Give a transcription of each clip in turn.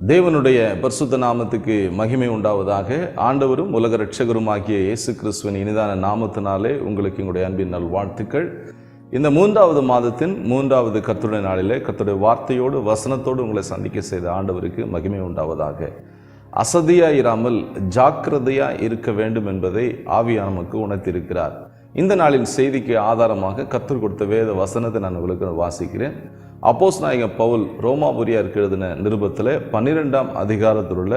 தேவனுடைய பரிசுத்த நாமத்துக்கு மகிமை உண்டாவதாக. ஆண்டவரும் உலக இரட்சகரும் ஆகிய இயேசு கிறிஸ்துவின் இனிதான நாமத்தினாலே உங்களுக்கு எங்களுடைய அன்பின் நல்வாழ்த்துக்கள். இந்த 3வது மாதத்தின் 3வது கர்த்தருடைய நாளிலே கர்த்தருடைய வார்த்தையோடு வசனத்தோடு உங்களை சந்திக்க செய்த ஆண்டவருக்கு மகிமை உண்டாவதாக. அசதியாயிராமல் ஜாக்கிரதையா இருக்க வேண்டும் என்பதை ஆவியானவர் நமக்கு உணர்த்தியிருக்கிறார். இந்த நாளின் செய்திக்கு ஆதாரமாக கர்த்தர் கொடுத்த வேத வசனத்தை நான் உங்களுக்கு வாசிக்கிறேன். அப்போஸ்தலனாகிய பவுல் ரோமாபுரியாருக்கு எழுதின நிருபத்தில் 12ஆம் அதிகாரத்தில் உள்ள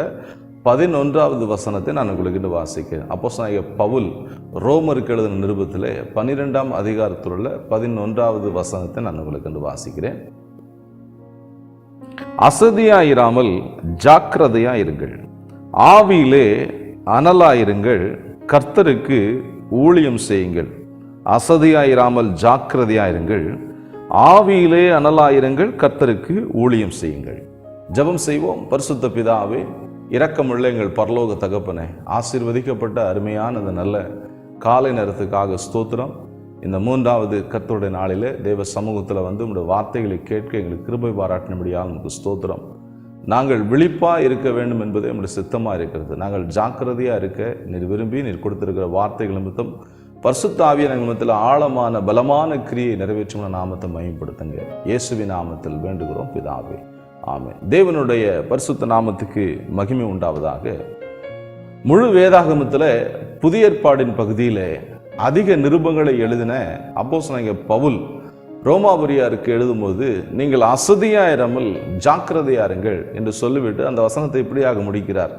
11வது வசனத்தை நான் உங்களுக்கு வாசிக்கிறேன். அப்போஸ்தலனாகிய பவுல் ரோமருக்கு எழுதின நிருபத்தில் 12ஆம் அதிகாரத்தில் உள்ள 11வது வசனத்தை நான் உங்களுக்கு வாசிக்கிறேன். அசதியாயிராமல் ஜாக்கிரதையா இருங்கள், ஆவியிலே அனலாயிருங்கள், கர்த்தருக்கு ஊழியம் செய்யுங்கள். அசதியாயிராமல் ஜாக்கிரதையாயிருங்கள், ஆவியிலே அனலாயிருங்கள், கர்த்தருக்கு ஊழியம் செய்யுங்கள். ஜெபம் செய்வோம். பரிசுத்த பிதாவே, இரக்கமுள்ள எங்கள் பரலோக தகப்பனே, ஆசீர்வதிக்கப்பட்ட அருமையான இந்த நல்ல காலை நேரத்துக்காக ஸ்தோத்திரம். இந்த 3வது கர்த்தருடைய நாளிலே தேவ சமூகத்தில் வந்து உங்களுடைய வார்த்தைகளை கேட்க எங்களுக்கு கிருபை பாராட்டினபடியால் உங்களுக்கு ஸ்தோத்திரம். நாங்கள் விழிப்பாக இருக்க வேண்டும் என்பதே நம்முடைய சித்தமாக இருக்கிறது. நாங்கள் ஜாக்கிரதையாக இருக்க நீர் விரும்பி நீர் கொடுத்திருக்கிற வார்த்தைகள் நிமித்தம் பரிசுத்த ஆவியான நிமித்தத்தில் ஆழமான பலமான கிரியை நிறைவேற்றும் நாமத்தை மகிமைப்படுத்துங்க. இயேசுவின் நாமத்தில் வேண்டுகிறோம் பிதாவே, ஆமென். தேவனுடைய பரிசுத்த நாமத்துக்கு மகிமை உண்டாவதாக. முழு வேதாகமத்தில் புதிய ஏற்பாடின் பகுதியில் அதிக நிருபங்களை எழுதின அப்போஸ்தலனாகிய பவுல் ரோமாபுரியாருக்கு எழுதும்போது நீங்கள் அசதியாயிராமல் ஜாக்கிரதையாருங்கள் என்று சொல்லிவிட்டு அந்த வசனத்தை இப்படியாக முடிக்கிறார்.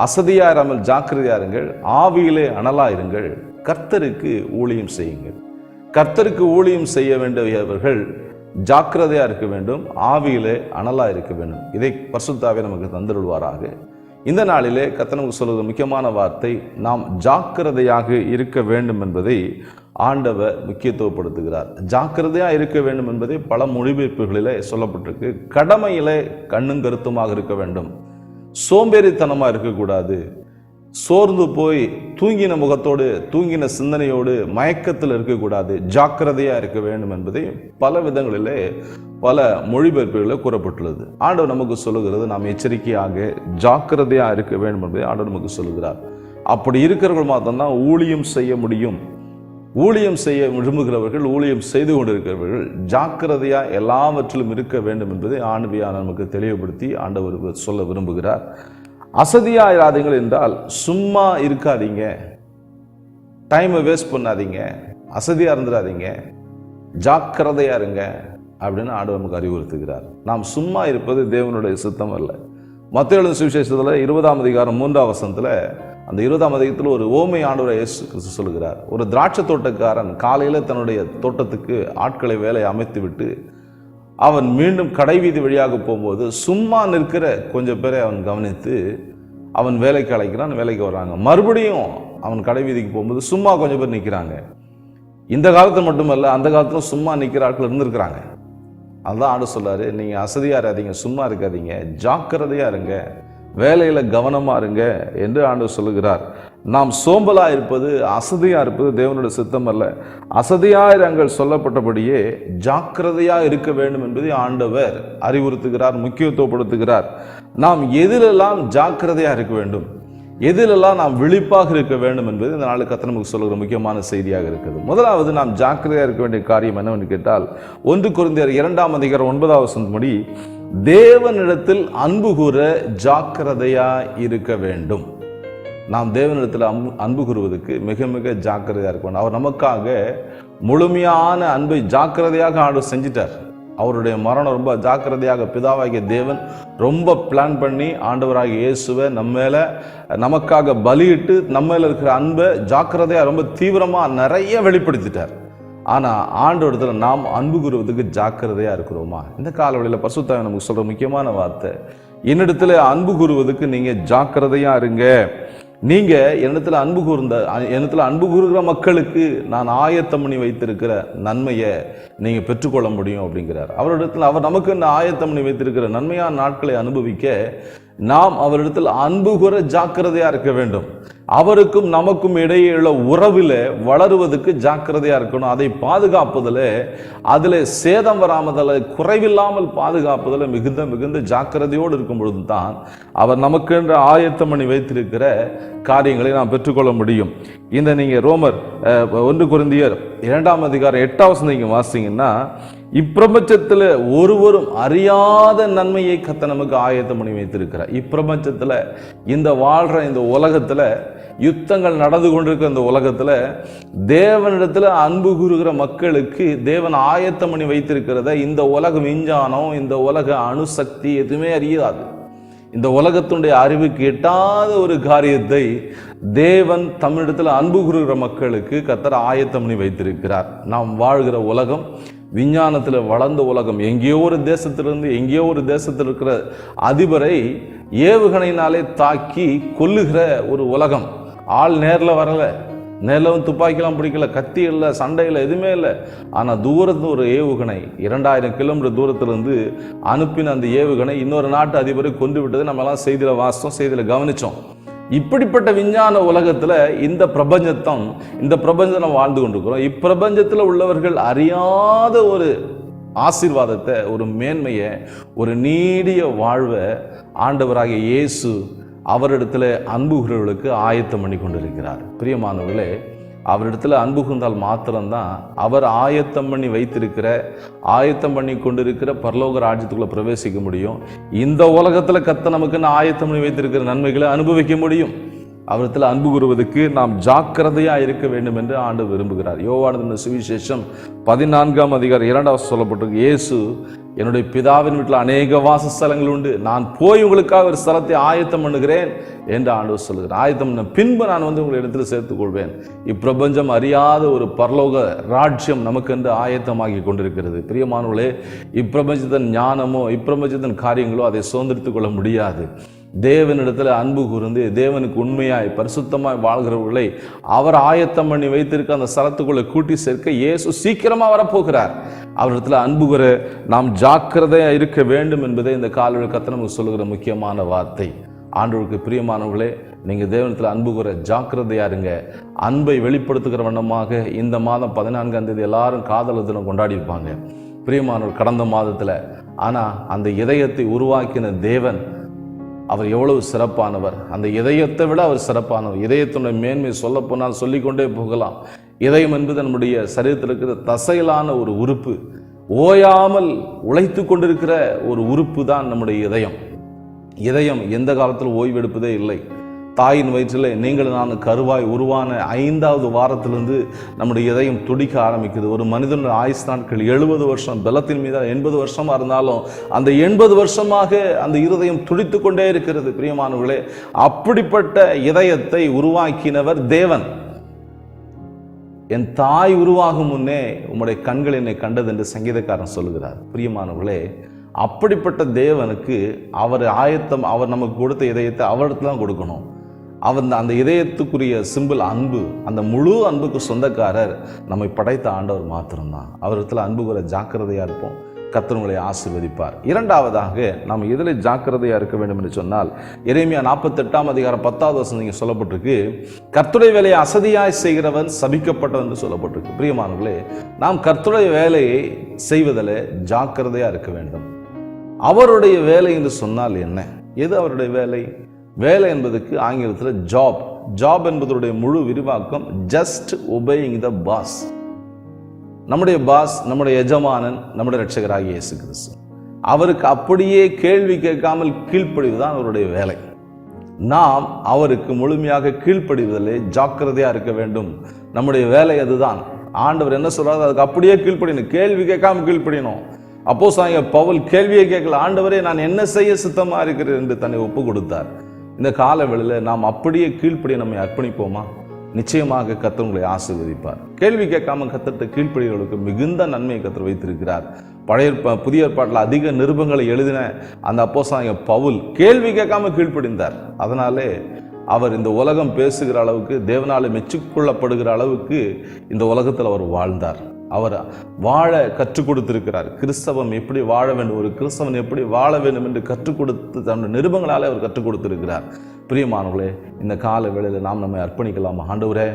அசதியாயிராமல் ஜாக்கிரதையாருங்கள், ஆவியிலே அனலாயிருங்கள், கர்த்தருக்கு ஊழியம் செய்யுங்கள். கர்த்தருக்கு ஊழியம் செய்ய வேண்டியவர்கள் ஜாக்கிரதையா இருக்க வேண்டும், ஆவியிலே அனலா இருக்க வேண்டும். இதை பரிசுத்தாவே நமக்கு தந்திருவாராக. இந்த நாளிலே கர்த்தர் நமக்கு சொல்லுகிற முக்கியமான வார்த்தை, நாம் ஜாக்கிரதையாக இருக்க வேண்டும் என்பதை ஆண்டவர் முக்கியத்துவப்படுத்துகிறார். ஜாக்கிரதையா இருக்க வேண்டும் என்பதை பல மொழிபெயர்ப்புகளிலே சொல்லப்பட்டிருக்கு. கடமையிலே கண்ணும் கருத்துமாக இருக்க வேண்டும், சோம்பேறித்தனமாக இருக்கக்கூடாது, சோர்ந்து போய் தூங்கின முகத்தோடு தூங்கின சிந்தனையோடு மயக்கத்தில் இருக்கக்கூடாது, ஜாக்கிரதையா இருக்க வேண்டும் என்பதை பல விதங்களிலே பல மொழிபெயர்ப்புகளில் கூறப்பட்டுள்ளது. ஆண்டவர் நமக்கு சொல்லுகிறது நாம் எச்சரிக்கையாக ஜாக்கிரதையா இருக்க வேண்டும் என்பதை ஆண்டவர் நமக்கு சொல்லுகிறார். அப்படி இருக்கிறவர்கள் மாத்திரம்தான் ஊழியம் செய்ய முடியும். ஊழியம் செய்ய விரும்புகிறவர்கள், ஊழியம் செய்து கொண்டிருக்கிறவர்கள் ஜாக்கிரதையா எல்லாவற்றிலும் இருக்க வேண்டும் என்பதை ஆண்டவர் நமக்கு தெளிவுபடுத்தி ஆண்டவர் சொல்ல விரும்புகிறார். அசதியா இராதீங்கள் என்றால் சும்மா இருக்காதீங்க, டைமை வேஸ்ட் பண்ணாதீங்க, அசதியா இருந்துடாதீங்க, ஜாக்கிரதையா இருங்க அப்படின்னு ஆண்டவர் நமக்கு அறிவுறுத்துகிறார். நாம் சும்மா இருப்பது தேவனுடைய சித்தம் அல்ல. மத்தேயு எழுதின சுவிசேஷத்தில் 20ஆம் அதிகாரம் 3ஆம் வசனத்தில் அந்த 20ஆம் அதிகாரத்தில் ஒரு ஓமை ஆண்டவர் இயேசு கிறிஸ்து சொல்லுகிறார். ஒரு திராட்சை தோட்டக்காரன் காலையில் தன்னுடைய தோட்டத்துக்கு ஆட்களை வேலையை அமைத்து விட்டு அவன் மீண்டும் கடைவீதி வழியாக போகும்போது சும்மா நிற்கிற கொஞ்சம் பேரை அவன் கவனித்து அவன் வேலைக்கு அழைக்கிறான். வேலைக்கு வர்றாங்க. மறுபடியும் அவன் கடைவீதிக்கு போகும்போது சும்மா கொஞ்சம் பேர் நிற்கிறாங்க. இந்த காலத்தில் மட்டுமல்ல, அந்த காலத்தில் சும்மா நிற்கிற ஆட்கள் இருந்திருக்கிறாங்க. அதுதான் ஆண்டு சொல்றாரு, நீங்கள் அசதியாக இருக்காதீங்க, சும்மா இருக்காதீங்க, ஜாக்கிரதையாக இருங்க, வேலையில் கவனமாக இருங்க என்று ஆண்டு சொல்லுகிறார். நாம் சோம்பலாக இருப்பது, அசதியாக இருப்பது தேவனுடைய சித்தம் அல்ல. அசதியாயிரங்கள் சொல்லப்பட்டபடியே ஜாக்கிரதையாக இருக்க வேண்டும் என்பதை ஆண்டவர் அறிவுறுத்துகிறார், முக்கியத்துவப்படுத்துகிறார். நாம் எதிலெல்லாம் ஜாக்கிரதையாக இருக்க வேண்டும், எதிலெல்லாம் நாம் விழிப்பாக இருக்க வேண்டும் என்பது இந்த நாளுக்கு கர்த்தர் நமக்கு சொல்லுகிற முக்கியமான செய்தியாக இருக்குது. முதலாவது நாம் ஜாக்கிரதையாக இருக்க வேண்டிய காரியம் என்னவென்று கேட்டால் 1 கொரிந்தியர் 2ஆம் அதிகாரம் 9ஆம் வசனப்படி தேவனிடத்தில் அன்பு கூற ஜாக்கிரதையா இருக்க வேண்டும். நாம் தேவனிடத்தில் அன்பு கூறுவதற்கு மிக மிக ஜாக்கிரதையாக இருக்கணும். அவர் நமக்காக முழுமையான அன்பை ஜாக்கிரதையாக ஆண்டவர் செஞ்சிட்டார். அவருடைய மரணம் ரொம்ப ஜாக்கிரதையாக பிதாவாகிய தேவன் ரொம்ப பிளான் பண்ணி ஆண்டவராகிய இயேசுவை நமக்காக பலியிட்டு நம்ம மேல இருக்கிற அன்பை ஜாக்கிரதையாக ரொம்ப தீவிரமாக நிறைய வெளிப்படுத்திட்டார். ஆனால் ஆண்டவரிடத்தில் நாம் அன்பு கூறுவதற்கு ஜாக்கிரதையாக இருக்கிறோமா? இந்த காலவெளியில் பரிசுத்த நமக்கு சொல்கிற முக்கியமான வார்த்தை, என்னிடத்தில் அன்பு கூறுவதற்கு நீங்கள் ஜாக்கிரதையாக இருங்க. நீங்கள் என்னிடத்தில் அன்பு கூறுகிற மக்களுக்கு நான் ஆயத்தம் பண்ணி வைத்திருக்கிற நன்மையை நீங்கள் பெற்றுக்கொள்ள முடியும் அப்படிங்கிறார். அவர் நமக்கு இந்த ஆயத்தம் பண்ணி வைத்திருக்கிற நன்மையான நாட்களை அனுபவிக்க நாம் அவரிடத்தில் அன்பு கூற ஜாக்கிரதையா இருக்க வேண்டும். அவருக்கும் நமக்கும் இடையே உள்ள உறவில் வளருவதற்கு ஜாக்கிரதையா இருக்கணும். அதை பாதுகாப்பதில், அதில் சேதம் வராமல், குறைவில்லாமல் பாதுகாப்பதில் மிகுந்த மிகுந்த ஜாக்கிரதையோடு இருக்கும் பொழுது தான் அவர் நமக்கு என்ற ஆயத்தம் பண்ணி வைத்திருக்கிற காரியங்களை நாம் பெற்றுக்கொள்ள முடியும். இந்த நீங்கள் ரோமர் 1 கொரிந்தியர் 2ஆம் அதிகாரம் 8ஆம் வசனம் நீங்க வாசிங்கன்னா, இப்பிரபஞ்சத்தில் ஒருவரும் அறியாத நன்மையை கர்த்தர் நமக்கு ஆயத்தம் பண்ணி வைத்திருக்கிறார். இப்பிரபஞ்சத்தில், இந்த வாழ்ற இந்த உலகத்தில், யுத்தங்கள் நடந்து கொண்டிருக்கிற இந்த உலகத்தில், தேவனிடத்தில் அன்பு கூறுகிற மக்களுக்கு தேவன் ஆயத்தம் பண்ணி வைத்திருக்கிறத இந்த உலக விஞ்ஞானம், இந்த உலக அணுசக்தி எதுவுமே அறியாது. இந்த உலகத்தினுடைய அறிவுக்கு எட்டாத ஒரு காரியத்தை தேவன் தமிழிடத்தில் அன்பு கூறுகிற மக்களுக்கு கர்த்தர் ஆயத்தம் பண்ணி வைத்திருக்கிறார். நாம் வாழ்கிற உலகம் விஞ்ஞானத்தில் வளர்ந்த உலகம். எங்கேயோ ஒரு தேசத்திலிருந்து எங்கேயோ ஒரு தேசத்தில் இருக்கிற அதிபரை ஏவுகணையினாலே தாக்கி கொல்லுகிற ஒரு உலகம். ஆள் நேரில் வரலை, நேரில் துப்பாக்கிலாம் பிடிக்கல, கத்தி இல்லை, சண்டை இல்லை, எதுவுமே இல்லை. ஆனால் தூரத்து ஒரு ஏவுகணை 2000 கிலோமீட்டர் தூரத்திலிருந்து அனுப்பின அந்த ஏவுகணை இன்னொரு நாட்டு அதிபரை கொண்டு விட்டது நம்மளாம் செய்தியில் வாசித்தோம், செய்தியில் கவனித்தோம். இப்படிப்பட்ட விஞ்ஞான உலகத்தில் இந்த பிரபஞ்சத்தை நம்ம வாழ்ந்து கொண்டிருக்கிறோம். இப்பிரபஞ்சத்தில் உள்ளவர்கள் அறியாத ஒரு ஆசீர்வாதத்தை, ஒரு மேன்மையை, ஒரு நீடிய வாழ்வை ஆண்டவராகிய இயேசு அவரிடத்தில் அன்பு கூறுவர்களுக்கு ஆயத்தம் பண்ணி கொண்டிருக்கிறார். பிரியமானவர்களே, அவரிடத்தில் அன்பு கூர்ந்தால் மாத்திரம்தான் அவர் ஆயத்தம் பண்ணி கொண்டிருக்கிற பரலோக ராஜ்யத்துக்குள்ள பிரவேசிக்க முடியும். இந்த உலகத்தில் கர்த்தர் நமக்கு ஆயத்தம் பண்ணி வைத்திருக்கிற நன்மைகளை அனுபவிக்க முடியும். அவரிடத்தில் அன்பு கூறுவதற்கு நாம் ஜாக்கிரதையா இருக்க வேண்டும் என்று ஆண்டவர் விரும்புகிறார். யோவானது சுவிசேஷம் 14ஆம் அதிகாரம் 2ஆம் வசனம் சொல்லப்பட்டிருக்கு, இயேசு என்னுடைய பிதாவின் வீட்டில் அநேக வாசஸ்தலங்கள் உண்டு, நான் போய் உங்களுக்காக ஒரு ஸ்தலத்தை ஆயத்தம் பண்ணுகிறேன் என்று ஆண்டவர் சொல்லுகிறார். ஆயத்தம் பண்ண பின்பு நான் உங்களை இடத்தில் சேர்த்துக் கொள்வேன். இப்பிரபஞ்சம் அறியாத ஒரு பரலோக ராஜ்யம் நமக்கென்று ஆயத்தமாகி கொண்டிருக்கிறது. பிரியமானவர்களே, இப்பிரபஞ்சத்தின் ஞானமோ இப்பிரபஞ்சத்தின் காரியங்களோ அதை சுதந்திரித்துக் கொள்ள முடியாது. தேவனிடத்தில் அன்பு கூர்ந்து தேவனுக்கு உண்மையாய் பரிசுத்தமாய் வாழ்கிறவர்களை அவர் ஆயத்தம் பண்ணி வைத்திருக்க அந்த ஸ்தலத்துக்குள்ள கூட்டி சேர்க்க இயேசு சீக்கிரமா வரப்போகிறார். அவரிடத்தில் அன்பு கூற நாம் ஜாக்கிரதையா இருக்க வேண்டும் என்பதை இந்த காலையில் கர்த்தர் நமக்கு சொல்லுகிற முக்கியமான வார்த்தை. ஆண்டவருக்கு பிரியமானவர்களே, நீங்க தேவனிடத்தில் அன்பு கூற ஜாக்கிரதையா இருங்க. அன்பை வெளிப்படுத்துகிற வண்ணமாக இந்த மாதம் 14ஆம் தேதி எல்லாரும் காதலர் தினம் கொண்டாடி இருப்பாங்க. பிரியமானவர் கடந்த மாதத்துல, ஆனா அந்த இதயத்தை உருவாக்கின தேவன் அவர் எவ்வளவு சிறப்பானவர், அந்த இதயத்தை விட அவர் சிறப்பானவர். இதயத்தினுடைய மேன்மை சொல்ல போனால் சொல்லிக்கொண்டே போகலாம். இதயம் என்பது நம்முடைய சரீரத்தில் இருக்கிற தசையிலான ஒரு உறுப்பு, ஓயாமல் உழைத்து கொண்டிருக்கிற ஒரு உறுப்பு தான் நம்முடைய இதயம். இதயம் எந்த காலத்தில் ஓய்வெடுப்பதே இல்லை. தாயின் வயிற்றில் நீங்கள் நான் கருவாய் உருவான 5ஆவது வாரத்திலிருந்து நம்முடைய இதயம் துடிக்க ஆரம்பிக்குது. ஒரு மனிதனுடைய ஆயுசு நாட்கள் 70 வருஷம், பலத்தின் மீது 80 வருஷமா இருந்தாலும் அந்த 80 வருஷமாக அந்த இருதயம் துடித்து கொண்டே இருக்கிறது. பிரியமானவர்களே, அப்படிப்பட்ட இதயத்தை உருவாக்கினவர் தேவன். என் தாய் உருவாகும் முன்னே உம்முடைய கண்கள் என்னை கண்டது என்று சங்கீதக்காரன் சொல்லுகிறார். பிரியமானவர்களே, அப்படிப்பட்ட தேவனுக்கு அவர் நமக்கு கொடுத்த இதயத்தை அவரிடத்துல தான் கொடுக்கணும். அந்த இதயத்துக்குரிய சிம்பிள் அன்பு, அந்த முழு அன்புக்கு சொந்தக்காரர் நம்மை படைத்த ஆண்டவர் மாத்திரம்தான். அவரிடத்தில் அன்பு கூற ஜாக்கிரதையா இருப்போம். கர்த்தர் உங்களை ஆசீர்வதிப்பார். இரண்டாவதாக நாம் எதில் ஜாக்கிரதையா இருக்க வேண்டும் என்று சொன்னால், எரேமியா 48ஆம் அதிகாரம் 10ஆவது வசனம் நீங்க சொல்லப்பட்டிருக்கு, கர்த்தருடைய வேலையை அசதியாய் செய்கிறவன் சபிக்கப்பட்டவன் என்று சொல்லப்பட்டிருக்கு. பிரியமானவர்களே, நாம் கர்த்தருடைய வேலையை செய்வதில் ஜாக்கிரதையா இருக்க வேண்டும். அவருடைய வேலை என்று சொன்னால் என்ன? எது அவருடைய வேலை? வேலை என்பதுக்கு ஆங்கிலத்தில் ஜாப் என்பதனுடைய முழு விரிவாக்கம் ஜஸ்ட் ஒபேயிங் த பாஸ். நம்முடைய பாஸ், நம்முடைய எஜமானன், நம்முடைய இரட்சகராகிய இயேசு கிறிஸ்து. அவருக்கு அப்படியே கேள்வி கேட்காமல் கீழ்ப்படிவதுதான் அவருடைய வேலை. நாம் அவருக்கு முழுமையாக கீழ்ப்படிவதிலே ஜாக்கிரதையா இருக்க வேண்டும். நம்முடைய வேலை அதுதான். ஆண்டவர் என்ன சொல்றாரு, அதுக்கு அப்படியே கீழ்ப்படியணும், கேள்வி கேட்காம கீழ்ப்படியணும். அப்போஸ்தலனாகிய பவுல் கேள்வியை கேட்கல, ஆண்டவரே நான் என்ன செய்ய சித்தமா இருக்கிறேன் என்று தன்னை ஒப்பு கொடுத்தார். இந்த காலவெளியில் நாம் அப்படியே கீழ்ப்படிய நம்மை அர்ப்பணிப்போமா? நிச்சயமாக கர்த்தர் உங்களை ஆசீர்வதிப்பார். கேள்வி கேட்காம கர்த்தர்ட்ட கீழ்ப்படிகளுக்கு மிகுந்த நன்மையை கர்த்தர் வைத்திருக்கிறார். புதிய ஏற்பாட்டில் அதிக நிருபங்களை எழுதின அந்த அப்போஸ்தலனாகிய பவுல் கேள்வி கேட்காம கீழ்ப்படிந்தார். அதனாலே அவர் இந்த உலகம் பேசுகிற அளவுக்கு, தேவனாலே மெச்சுக்கொள்ளப்படுகிற அளவுக்கு இந்த உலகத்தில் அவர் வாழ்ந்தார். அவர் வாழ கற்றுக் கொடுத்திருக்கிறார். கிறிஸ்தவம் எப்படி வாழ வேண்டும், ஒரு கிறிஸ்தவன் எப்படி வாழ வேண்டும் என்று கற்றுக் கொடுத்து தன்னுடைய நிருபங்களாலே அவர் கற்றுக் கொடுத்திருக்கிறார். பிரியமானவர்களே, இந்த கால வேளையில் நாம் நம்மை அர்ப்பணிக்கலாம். ஆண்டவரே,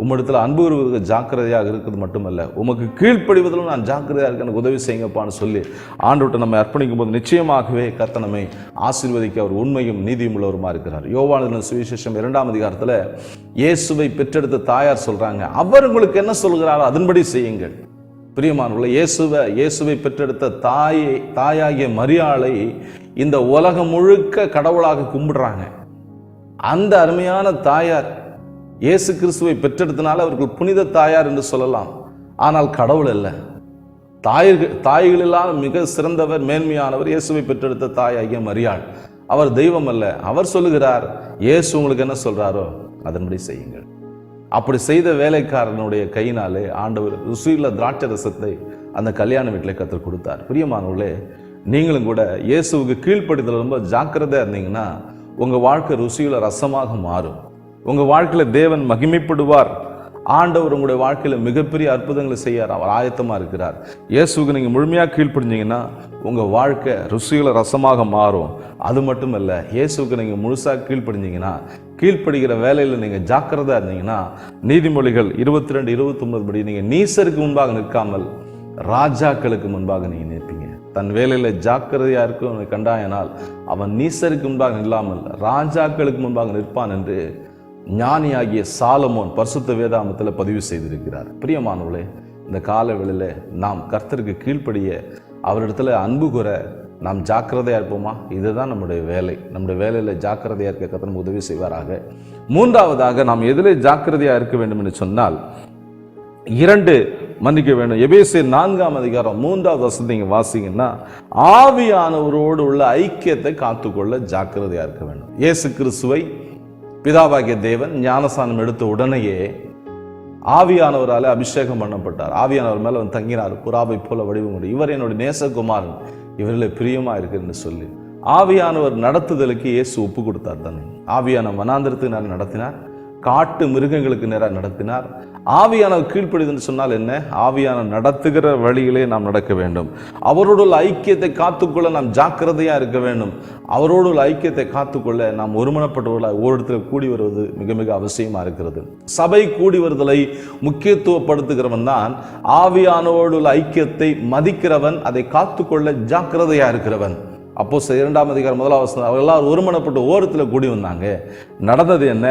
உம்மிடத்தில் அன்பு கூறுவதற்கு ஜாக்கிரதையாக இருக்கிறது மட்டுமல்ல, உமக்கு கீழ்ப்படிவதிலும் நான் ஜாக்கிரதையாக இருக்க எனக்கு உதவி செய்யுங்கப்பான்னு சொல்லி ஆண்டவர்கிட்ட நம்ம அர்ப்பணிக்கும் போது நிச்சயமாகவே கர்த்தர் நம்மை ஆசீர்வதிக்க அவர் உண்மையும் நீதியும் உள்ளவருமா இருக்கிறார். யோவான் சுவிசேஷம் 2ஆம் அதிகாரத்தில் இயேசுவை பெற்றெடுத்த தாயார் சொல்றாங்க, அவர் உங்களுக்கு என்ன சொல்கிறாரோ அதன்படி செய்யுங்கள். பிரியமானவர்களே, இயேசுவை பெற்றெடுத்த தாயாகிய மரியாளை இந்த உலகம் முழுக்க கடவுளாக கும்பிடுறாங்க. அந்த அருமையான தாயார் இயேசு கிறிஸ்துவை பெற்றெடுத்தனால அவர்கள் புனித தாயார் என்று சொல்லலாம். ஆனால் கடவுள் அல்ல. தாய்களெல்லாம் மிக சிறந்தவர், மேன்மையானவர் இயேசுவை பெற்றெடுத்த தாயாகிய மரியாள். அவர் தெய்வம் அல்ல. அவர் சொல்லுகிறார், இயேசு உங்களுக்கு என்ன சொல்றாரோ அதன்படி செய்யுங்கள். அப்படி செய்த வேலைக்காரனுடைய கையினாலே ஆண்டவர் ருசியுள்ள திராட்சை ரசத்தை அந்த கல்யாண வீட்டில் கற்றுக் கொடுத்தார். பிரியமானவர்களே, நீங்களும் கூட இயேசுவுக்கு கீழ்ப்படுதல் ரொம்ப ஜாக்கிரதையா இருந்தீங்கன்னா உங்க வாழ்க்கை ருசியுள்ள ரசமாக மாறும். உங்க வாழ்க்கையில தேவன் மகிமைப்படுவார். ஆண்டவர் உங்களுடைய வாழ்க்கையில மிகப்பெரிய அற்புதங்களை செய்ய அவர் ஆயத்தமா இருக்கிறார். இயேசுக்கு நீங்க முழுமையா கீழ்ப்படிஞ்சீங்கன்னா உங்க வாழ்க்கை ருசியுள்ள ரசமாக மாறும். அது மட்டும் இல்ல, இயேசுக்கு நீங்க முழுசா கீழ்ப்படிஞ்சீங்கன்னா, கீழ்ப்படுகிற வேலையில நீங்க ஜாக்கிரதா இருந்தீங்கன்னா, நீதிமொழிகள் 22:29 படி நீங்க நீசருக்கு முன்பாக நிற்காமல் ராஜாக்களுக்கு முன்பாக நீங்க நிற்பீங்க. தன் வேலையில ஜாக்கிரதையா இருக்கும் கண்டாயனால் அவன் நீசருக்கு முன்பாக நில்லாமல் ராஜாக்களுக்கு முன்பாக நிற்பான் என்று ஞானியாகிய சாலமோன் பரிசுத்த வேதாகமத்தில் பதிவு செய்திருக்கிறார். பிரியமானவர்களே, இந்த கால வேளையில நாம் கர்த்தருக்கு கீழ்ப்படிய, அவரிடத்துல அன்பு கூற நாம் ஜாக்கிரதையா இருப்போமா? இதுதான் நம்முடைய வேலை. நம்முடைய வேலையில ஜாக்கிரதையா இருக்க கர்த்தர் நமக்கு உதவி செய்வாராக. மூன்றாவதாக நாம் எதிலே ஜாக்கிரதையா இருக்க வேண்டும் என்று சொன்னால், மன்னிக்க வேண்டும். எபேசியர் 4ஆம் அதிகாரம் 3வது வசனத்தை நீங்க வாசிங்கன்னா, ஆவியானவரோடு உள்ள ஐக்கியத்தை காத்துக்கொள்ள ஜாக்கிரதையா இருக்க வேண்டும். இயேசு கிறிஸ்துவை பிதாவாகிய தேவன் ஞானஸ்நானம் எடுத்த உடனேயே ஆவியானவரால் அபிஷேகம் பண்ணப்பட்டார். ஆவியானவர் மேல அவன் தங்கினார். புறாவை போல வடிவம், இவர் என்னுடைய நேசகுமாரன், இவர்களை பிரியமா இருக்குன்னு சொல்லி ஆவியானவர் நடத்துதலுக்கு இயேசு ஒப்பு கொடுத்தார் தானே. ஆவியான வனாந்திரத்துக்கு நேரம் நடத்தினார், காட்டு மிருகங்களுக்கு நேரம் நடத்தினார். ஆவியானவர் கீழ்ப்படிதுன்னு சொன்னால் என்ன? ஆவியான நடத்துகிற வழியிலே நாம் நடக்க வேண்டும். அவரோடு உள்ள ஐக்கியத்தை காத்துக்கொள்ள நாம் ஜாக்கிரதையா இருக்க வேண்டும். அவரோடு உள்ள ஐக்கியத்தை காத்துக்கொள்ள நாம் ஒருமனப்பட்டவர்களாக ஓரிடத்தில் கூடி வருவது மிக மிக அவசியமா இருக்கிறது. சபை கூடி வருதலை முக்கியத்துவப்படுத்துகிறவன் தான் ஆவியானோடு உள்ள ஐக்கியத்தை மதிக்கிறவன், அதை காத்துக்கொள்ள ஜாக்கிரதையா இருக்கிறவன். அப்போஸ்தலர் 2ஆம் அதிகாரம் 1வது வசனம், அவர் எல்லாரும் ஒருமனப்பட்டு ஓரத்தில் கூடி வந்தாங்க. நடந்தது என்ன?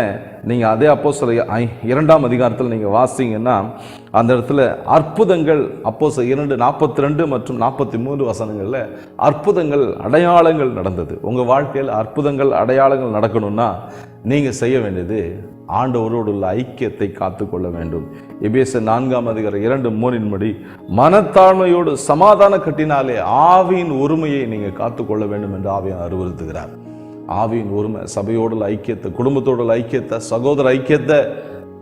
நீங்க அதே அப்போஸ்தலர் 2ஆம் அதிகாரத்தில் நீங்க வாசிங்கன்னா அந்த இடத்துல அற்புதங்கள், அப்போஸ்தலர் 2:42 மற்றும் 43 வசனங்கள்ல அற்புதங்கள், அடையாளங்கள் நடந்தது. உங்க வாழ்க்கையில் அற்புதங்கள், அடையாளங்கள் நடக்கணும்னா நீங்க செய்ய வேண்டியது ஆண்டவரோடு உள்ள ஐக்கியத்தை காத்துக்கொள்ள வேண்டும். எபேசியர் 4ஆம் அதிகாரம் 2:3 படி மனத்தாழ்மையோடு சமாதான கட்டினாலே ஆவியின் ஒருமையை நீங்க காத்துக்கொள்ள வேண்டும் என்று ஆவியான் அறிவுறுத்துகிறார். ஆவியின் ஒருமை, சபையோடு உள்ள ஐக்கியத்தை, குடும்பத்தோடு உள்ள ஐக்கியத்தை, சகோதர ஐக்கியத்தை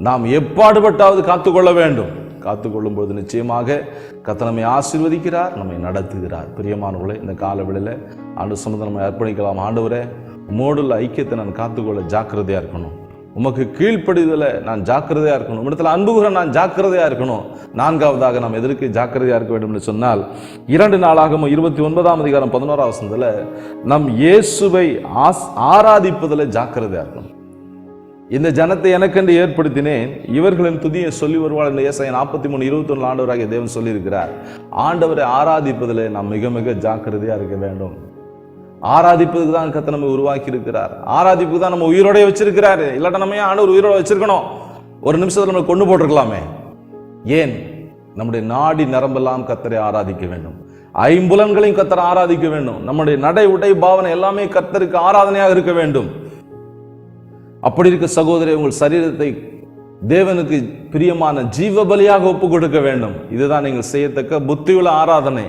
நாம் எப்பாடுபட்டாவது காத்துக்கொள்ள வேண்டும். காத்துக்கொள்ளும் பொழுது நிச்சயமாக கர்த்தர் நம்மை ஆசீர்வதிக்கிறார், நம்மை நடத்துகிறார். பிரியமானவர்களே, இந்த காலவெளியில ஆண்டு சமூகத்தை நம்ம அர்ப்பணிக்கலாம். ஆண்டவரே, உம்மோடுள்ள ஐக்கியத்தை நான் காத்துக்கொள்ள ஜாக்கிரதையா இருக்கணும். உமக்கு கீழ்ப்படிதல நான் ஜாக்கிரதையா இருக்கணும். இடத்துல அன்புகிற நான் ஜாக்கிரதையா இருக்கணும். 4ஆவதாக நாம் எதற்கு ஜாக்கிரதையா இருக்க வேண்டும் என்று சொன்னால், 2 நாளாகமம் 29ஆம் அதிகாரம் 11ஆம் வசனத்துல நம் இயேசுவை ஆராதிப்பதில் ஜாக்கிரதையா இருக்கணும். இந்த ஜனத்தை எனக்கென்று ஏற்படுத்தினேன், இவர்களின் துதியை சொல்லி வருவாள் என்று ஏசாயா 43:21 ஆண்டவராகிய தேவன் சொல்லியிருக்கிறார். ஆண்டவரை ஆராதிப்பதில் நாம் மிக மிக ஜாக்கிரதையா இருக்க வேண்டும். ஆராதிப்பதுக்கு தான் கர்த்தர் நம்மை உருவாக்கி இருக்கிறார். ஆராதிப்புக்கு தான் நம்ம உயிரோட வச்சிருக்கிறாரு. இல்லாட்ட நம்ம ஆண்டவர் உயிரோட வச்சிருக்கணும். ஒரு நிமிஷத்துல நம்ம கொண்டு போட்டிருக்கலாமே. ஏன்? நம்முடைய நாடி நரம்பெல்லாம் கர்த்தரை ஆராதிக்க வேண்டும். ஐம்புலன்களையும் கர்த்தரை ஆராதிக்க வேண்டும். நம்முடைய நடை, உடை, பாவனை எல்லாமே கர்த்தருக்கு ஆராதனையாக இருக்க வேண்டும். அப்படி இருக்க சகோதரி, உங்கள் சரீரத்தை தேவனுக்கு பிரியமான ஜீவ பலியாக ஒப்பு கொடுக்க வேண்டும். இதுதான் நீங்கள் செய்யத்தக்க புத்தியுள்ள ஆராதனை.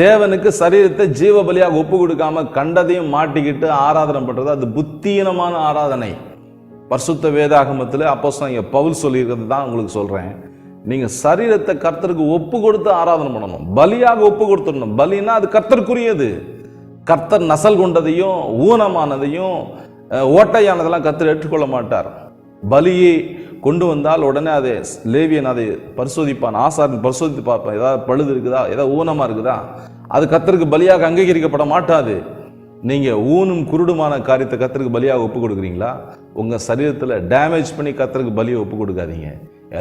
தேவனுக்கு சரீரத்தை ஜீவ பலியாக ஒப்பு கொடுக்காம கண்டதையும் மாட்டிக்கிட்டு ஆராதனை பண்றது அது புத்தீனமான ஆராதனை. பரிசுத்த வேதாகமத்தில் அப்போஸ்தலன் பவுல் சொல்லியிருக்கிறது தான் உங்களுக்கு சொல்றேன். நீங்க சரீரத்தை கர்த்தருக்கு ஒப்பு கொடுத்து ஆராதனை பண்ணணும், பலியாக ஒப்பு கொடுத்துடணும். பலினா அது கர்த்தருக்குரியது. கர்த்தர் நசல் கொண்டதையும் ஊனமானதையும் ஓட்டையானதெல்லாம் கர்த்தர் ஏற்றுக்கொள்ள மாட்டார். பலியை கொண்டு வந்தால் உடனே அதை லேவியன் அதை பரிசோதிப்பான், ஆசாரியன் பரிசோதித்து பார்ப்பான், ஏதாவது பழுது இருக்குதா, ஏதாவது ஊனமாக இருக்குதா. அது கர்த்தருக்கு பலியாக அங்கீகரிக்கப்பட மாட்டாது. நீங்கள் ஊனும் குருடுமான காரியத்தை கர்த்தருக்கு பலியாக ஒப்பு கொடுக்குறீங்களா? உங்கள் சரீரத்தில் டேமேஜ் பண்ணி கர்த்தருக்கு பலியை ஒப்பு கொடுக்காதீங்க.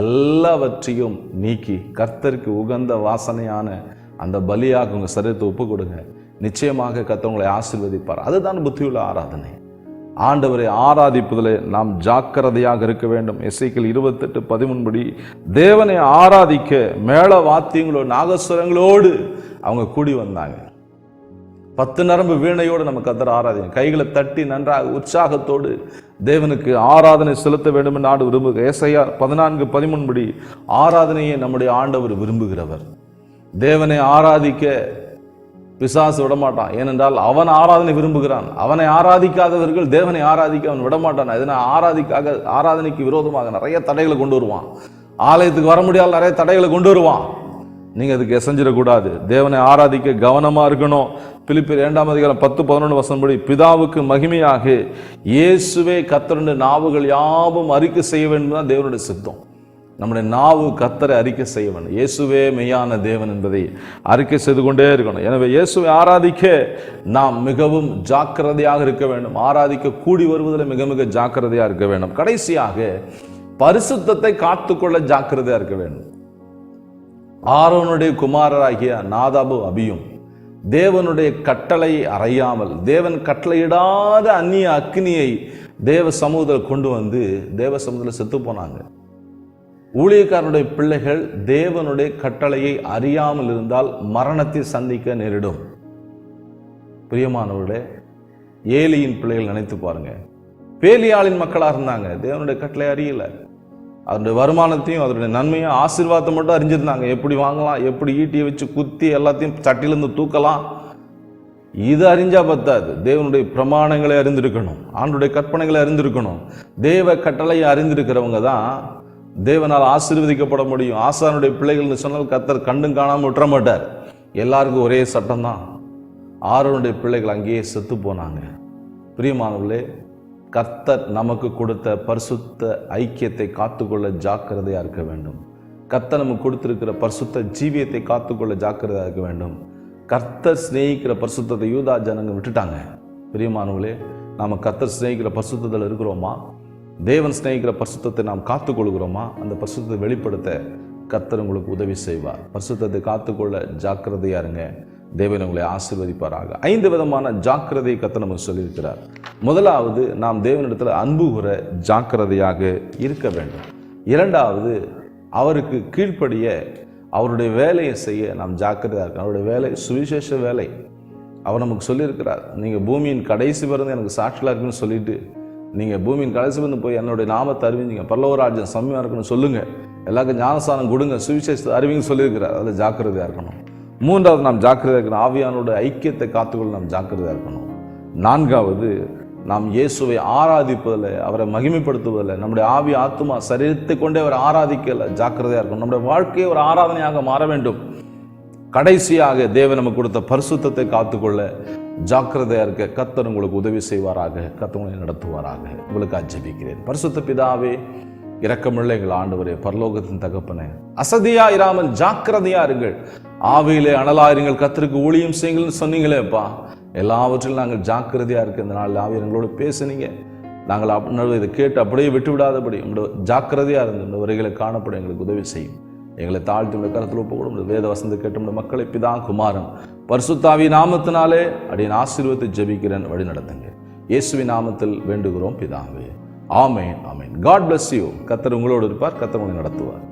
எல்லாவற்றையும் நீக்கி கர்த்தருக்கு உகந்த வாசனையான அந்த பலியாக உங்கள் சரீரத்தை ஒப்பு கொடுங்க. நிச்சயமாக கர்த்தர் உங்களை ஆசீர்வதிப்பார். அதுதான் புத்தியுள்ள ஆராதனை. ஆண்டவரை ஆராதிப்பதில் நாம் ஜாக்கிரதையாக இருக்க வேண்டும். எசேக்கியேல் 28:13 படி தேவனை ஆராதிக்க மேள வாத்தியங்களோடு நாகஸ்வரங்களோடு அவங்க கூடி வந்தாங்க. 10 நரம்பு வீணையோடு நம்ம கர்த்தர் ஆராதிங்க. கைகளை தட்டி நன்றாக உற்சாகத்தோடு தேவனுக்கு ஆராதனை செலுத்த வேண்டும் என்று ஆண்டு விரும்புகிறார். ஏசாயா 14:13 படி ஆராதனையை நம்முடைய ஆண்டவர் விரும்புகிறவர். தேவனை ஆராதிக்க பிசாசு விடமாட்டான். ஏனென்றால் அவன் ஆராதனை விரும்புகிறான். அவனை ஆராதிக்காதவர்கள் தேவனை ஆராதிக்க அவன் விடமாட்டான். இதனால் ஆராதனைக்கு விரோதமாக நிறைய தடைகளை கொண்டு வருவான். ஆலயத்துக்கு வர முடியாத நிறைய தடைகளை கொண்டு வருவான். நீங்கள் அதுக்கு எசஞ்சிடக்கூடாது. தேவனை ஆராதிக்க கவனமாக இருக்கணும். பிலிப்பியர் 2:10-11 படி பிதாவுக்கு மகிமையாக இயேசுவே கர்த்தருடைய நாவுகள் யாவும் அறிக்கை செய்ய வேண்டும் தான் தேவனுடைய சித்தம். நம்முடைய நாவு கர்த்தரை அறிக்கை செய்ய வேண்டும். இயேசுவே மெய்யான தேவன் என்பதை அறிக்கை செய்து கொண்டே இருக்கணும். எனவே இயேசுவை ஆராதிக்க நாம் மிகவும் ஜாக்கிரதையாக இருக்க வேண்டும். ஆராதிக்க கூடி வருவதில் மிக மிக ஜாக்கிரதையாக இருக்க வேண்டும். கடைசியாக பரிசுத்தத்தை காத்துக்கொள்ள ஜாக்கிரதையாக இருக்க வேண்டும். ஆரோனுடைய குமாரராகிய நாதாபு அபியும் தேவனுடைய கட்டளை அறையாமல் தேவன் கட்டளையிடாத அந்நிய அக்னியை தேவ சமூகத்தில் கொண்டு வந்து தேவ சமூகத்தில் செத்து போனாங்க. ஊழியக்காரனுடைய பிள்ளைகள் தேவனுடைய கட்டளையை அறியாமல் இருந்தால் மரணத்தை சந்திக்க நேரிடும். பிரியமானவர்களே, ஏலியின் பிள்ளைகள் நினைத்து பாருங்க. பேலியாளின் மக்களாக இருந்தாங்க, தேவனுடைய கட்டளை அறியல. அதனுடைய வருமானத்தையும் அதனுடைய நன்மையும் ஆசீர்வாதத்தை மட்டும் அறிஞ்சிருந்தாங்க. எப்படி வாங்கலாம், எப்படி ஈட்டியை வச்சு குத்தி எல்லாத்தையும் சட்டிலிருந்து தூக்கலாம், இது அறிஞ்சா பத்தாது. தேவனுடைய பிரமாணங்களை அறிந்திருக்கணும், ஆண்டுடைய கற்பனைகளை அறிந்திருக்கணும். தேவ கட்டளையை அறிந்திருக்கிறவங்க தான் தேவனால் ஆசீர்வதிக்கப்பட முடியும். ஆசானுடைய பிள்ளைகள்னு சொன்னால் கர்த்தர் கண்டும் காணாமல் விட்டுற மாட்டார். எல்லாருக்கும் ஒரே சட்டம் தான். ஆரோனுடைய பிள்ளைகள் அங்கேயே செத்து போனாங்க. பிரியமானவர்களே, கர்த்தர் நமக்கு கொடுத்த பரிசுத்த ஐக்கியத்தை காத்துக்கொள்ள ஜாக்கிரதையாக இருக்க வேண்டும். கர்த்தர் நமக்கு கொடுத்திருக்கிற பரிசுத்த ஜீவியத்தை காத்துக்கொள்ள ஜாக்கிரதையாக இருக்க வேண்டும். கர்த்தர் சிநேகிக்கிற பரிசுத்தத்தை யூதா ஜனங்க விட்டுட்டாங்க. பிரியமானவர்களே, நாம் கர்த்தர் சிநேகிக்கிற பரிசுத்தத்தில் இருக்கிறோமா? தேவன் சிநேகிக்கிற பரிசுத்தத்தை நாம் காத்துக்கொள்கிறோமா? அந்த பரிசுத்தத்தை வெளிப்படுத்த கர்த்தர் உங்களுக்கு உதவி செய்வார். பரிசுத்தத்தை காத்துக்கொள்ள ஜாக்கிரதையா இருங்க. தேவன் உங்களை ஆசீர்வதிப்பாராக. 5 விதமான ஜாக்கிரதையை கர்த்தர் நமக்கு சொல்லியிருக்கிறார். முதலாவது, நாம் தேவனிடத்தில் அன்பு கூற ஜாக்கிரதையாக இருக்க வேண்டும். இரண்டாவது, அவருக்கு கீழ்ப்படிய அவருடைய வேலையை செய்ய நாம் ஜாக்கிரதையாக இருக்கணும். அவருடைய வேலை சுவிசேஷ வேலை. அவர் நமக்கு சொல்லியிருக்கிறார், நீங்கள் பூமியின் கடைசி பிறந்து எனக்கு சாட்சியாக இருக்குன்னு சொல்லிட்டு நீங்கள் பூமியின் கடைசி பிறந்து போய் என்னுடைய நாமத்தை அறிவிங்க, பரலோகராஜ்யம் சமயமாக இருக்குன்னு சொல்லுங்கள், எல்லாருக்கும் ஞானஸ்தானம் கொடுங்க, சுவிசேஷத்தை அறிவிங்க சொல்லியிருக்கிறார். அதில் ஜாக்கிரதையாக இருக்கணும். மூன்றாவது, நாம் ஜாக்கிரதையாக இருக்கணும். ஆவியானோட ஐக்கியத்தை காத்துக்கொள்ள நாம் ஜாக்கிரதையாக இருக்கணும். நான்காவது, நாம் இயேசுவை ஆராதிப்பதில், அவரை மகிமைப்படுத்துவதில், நம்முடைய ஆவி ஆத்துமா சரீரத்தை கொண்டே அவரை ஆராதிக்கல ஜாக்கிரதையாக இருக்கணும். நம்முடைய வாழ்க்கையை ஒரு ஆராதனையாக மாற வேண்டும். கடைசியாக, தேவன் நமக்கு கொடுத்த பரிசுத்தத்தை காத்துக்கொள்ள ஜாக்கிரதையாக இருக்க கர்த்தர் உங்களுக்கு உதவி செய்வாராக. கர்த்தர் உங்களை நடத்துவாராக. உங்களுக்கு ஜெபிக்கிறேன். பரிசுத்த பிதாவே, இரக்கமுள்ள எங்கள் ஆண்டவரே, பரலோகத்தின் தகப்பனே, அசதியா இராமல் ஜாக்கிரதையா இருங்கள், ஆவியிலே அனலாயிருங்கள், கர்த்தருக்கு ஊழியம் செய்யுங்கள்னு சொன்னீங்களேப்பா. எல்லாவற்றிலும் நாங்கள் ஜாக்கிரதையா இருக்க இந்த நாள் ஆவி எங்களோடு பேசுனீங்க. நாங்கள் இதை கேட்டு அப்படியே விட்டு விடாதபடி ஜாக்கிரதையா இருந்து இந்த வரிகளை காணப்பட எங்களுக்கு உதவி செய்யும். எங்களை தாழ்த்தி கருத்தில் ஒப்புக்கூடும். வேத வசந்த கேட்ட மக்களை பிதா குமாரன் பரிசுத்தாவி நாமத்தினாலே அடியின் ஆசீர்வாதத்தை ஜெபிக்கிறேன். வழி நடத்துங்க. இயேசுவின் நாமத்தில் வேண்டுகிறோம் பிதாவே. ஆமென், ஆமென். God bless you. கர்த்தர் உங்களோடு இருப்பார். கர்த்தர் உங்களை நடத்துவார்.